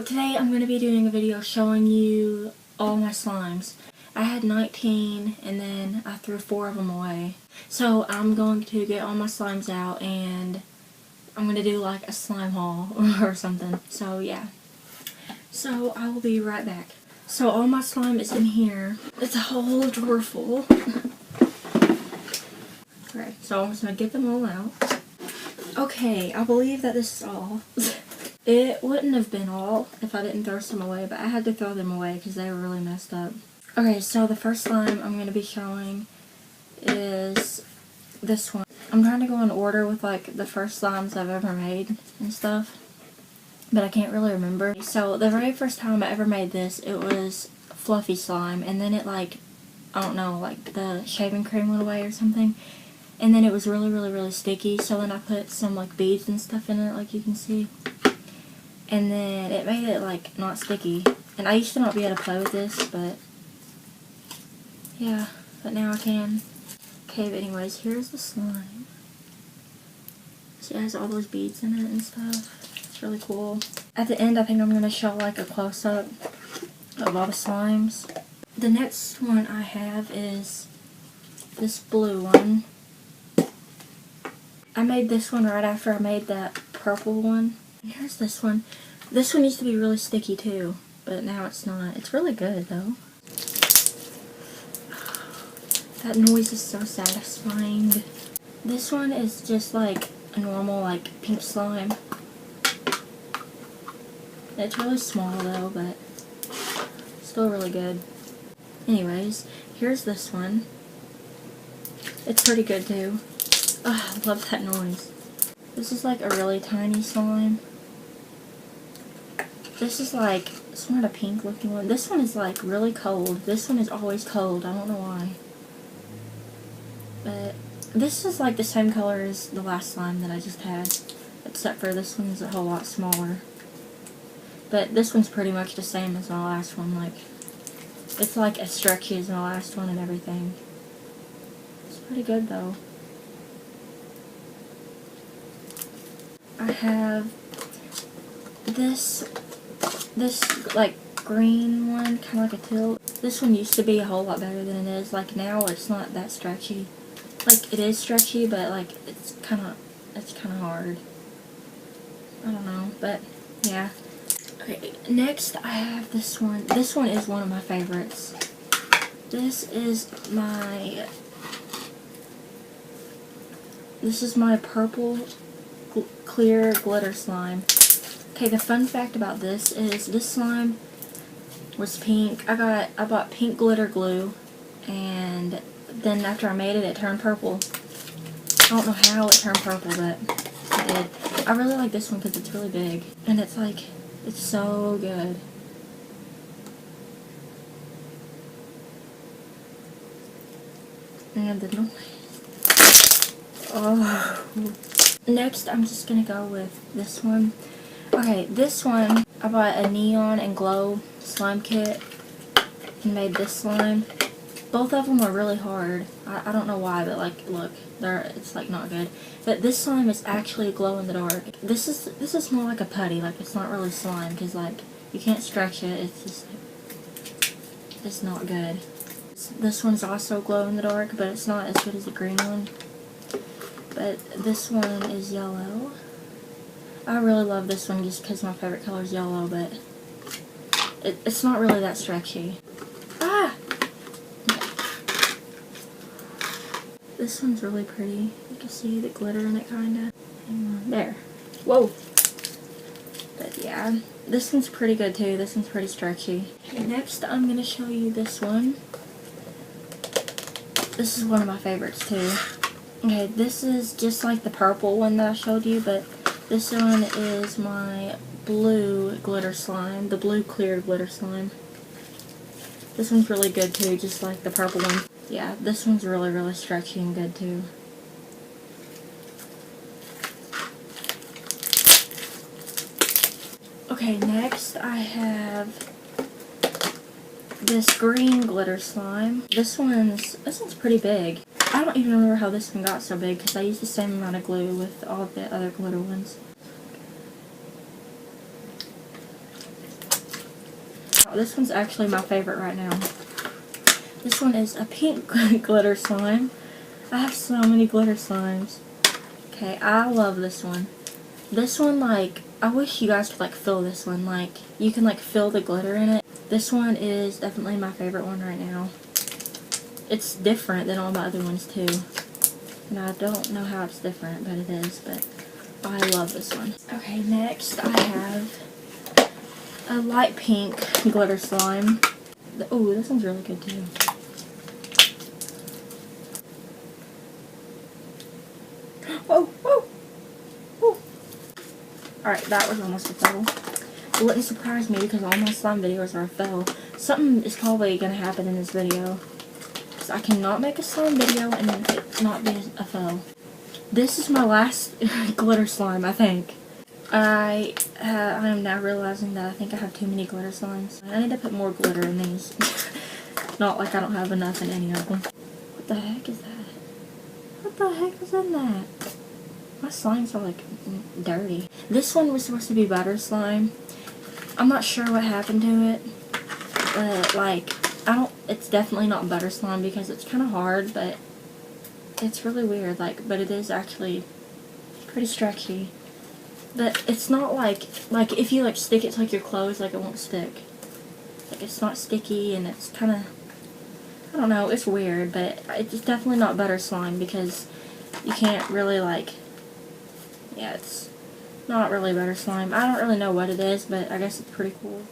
today I'm going to be doing a video showing you all my slimes. I had 19 and then I threw 4 of them away. So I'm going to get all my slimes out and I'm going to do like a slime haul or something. So yeah. So I will be right back. So all my slime is in here. It's a whole drawer full. Okay, so I'm just going to get them all out. Okay, I believe that this is all. It wouldn't have been all if I didn't throw some away, but I had to throw them away because they were really messed up. Okay, so the first slime I'm going to be showing is this one. I'm trying to go in order with like the first slimes I've ever made and stuff, but I can't really remember. So the very first time I ever made this, it was fluffy slime, and then it like, I don't know, like the shaving cream went away or something. And then it was really sticky, so then I put some like beads and stuff in it, like you can see. And then it made it like not sticky. And I used to not be able to play with this, but yeah, but now I can. Okay, but anyways, here's the slime. See, it has all those beads in it and stuff. It's really cool. At the end, I think I'm going to show like a close-up of all the slimes. The next one I have is this blue one. I made this one right after I made that purple one. And here's this one. This one used to be really sticky too, but now it's not. It's really good though. That noise is so satisfying. This one is just like a normal like pink slime. It's really small though, but still really good. Anyways, here's this one. It's pretty good too. Oh, I love that noise. This is like a really tiny slime. This is like, it's not a pink looking one. This one is like really cold. This one is always cold. I don't know why. But this is like the same color as the last slime that I just had. Except for this one's a whole lot smaller. But this one's pretty much the same as my last one. Like, it's like as stretchy as my last one and everything. It's pretty good though. I have this like green one, kind of like a teal. This one used to be a whole lot better than it is. Like now it's not that stretchy. Like it is stretchy, but like it's kind of hard. I don't know, but yeah. Okay, next I have this one. This one is one of my favorites. This is my purple clear glitter slime. Okay, the fun fact about this is this slime was pink. I bought pink glitter glue, and then after I made it, it turned purple. I don't know how it turned purple, but it did. I really like this one because it's really big, and it's like, it's so good. And the noise. Oh. Next, I'm just going to go with this one. Okay, this one, I bought a neon and glow slime kit and made this slime. Both of them are really hard. I don't know why, but like, look, it's like not good. But this slime is actually glow in the dark. This is more like a putty, like it's not really slime, because like, you can't stretch it, it's not good. This one's also glow in the dark, but it's not as good as the green one. But this one is yellow. I really love this one just because my favorite color is yellow, but it's not really that stretchy. Ah! This one's really pretty. You can see the glitter in it, kinda. There. Whoa! But yeah, this one's pretty good too. This one's pretty stretchy. Okay, next I'm going to show you this one. This is one of my favorites too. Okay, this is just like the purple one that I showed you, but this one is my blue glitter slime, the blue clear glitter slime. This one's really good too, just like the purple one. Yeah, this one's really stretchy and good too. Okay, next I have this green glitter slime. This one's pretty big. I don't even remember how this one got so big because I used the same amount of glue with all of the other glitter ones. this one's actually my favorite right now. This one is a pink glitter slime. I have so many glitter slimes. Okay, I love this one. This one, like, I wish you guys could, like, feel this one. Like, you can, like, feel the glitter in it. This one is definitely my favorite one right now. It's different than all my other ones, too. And I don't know how it's different, but it is. But I love this one. Okay, next I have a light pink glitter slime. Oh, this one's really good, too. Whoa, whoa, whoa. Alright, that was almost a fail. It wouldn't surprise me because all my slime videos are a fail. Something is probably going to happen in this video. Because I cannot make a slime video and it not be a fail. This is my last glitter slime, I think. I am now realizing that I think I have too many glitter slimes. I need to put more glitter in these. Not like I don't have enough in any of them. What the heck is that? What the heck is in that? My slimes are like dirty. This one was supposed to be butter slime. I'm not sure what happened to it. But like, it's definitely not butter slime because it's kind of hard, but it's really weird. Like, but it is actually pretty stretchy. But it's not like if you like stick it to like your clothes, like it won't stick. Like it's not sticky and it's kind of, I don't know, it's weird, but it's definitely not butter slime because you can't really like, yeah, it's not really butter slime. I don't really know what it is, but I guess it's pretty cool.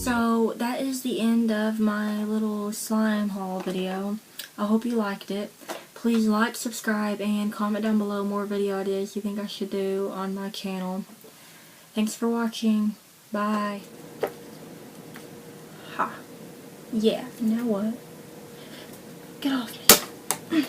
So that is the end of my little slime haul video. I hope you liked it. Please like, subscribe, and comment down below more video ideas you think I should do on my channel. Thanks for watching. Bye. Ha. Yeah, now what? Get off me.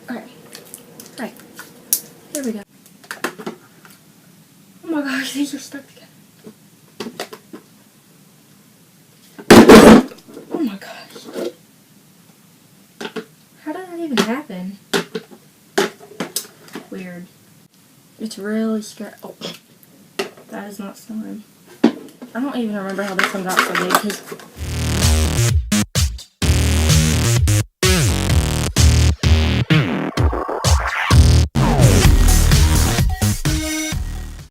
Alright. Right. There we go. Oh my gosh, these are stuck together. Oh my gosh. How did that even happen? Weird. It's really scary. Oh. That is not slime. I don't even remember how this one got so big because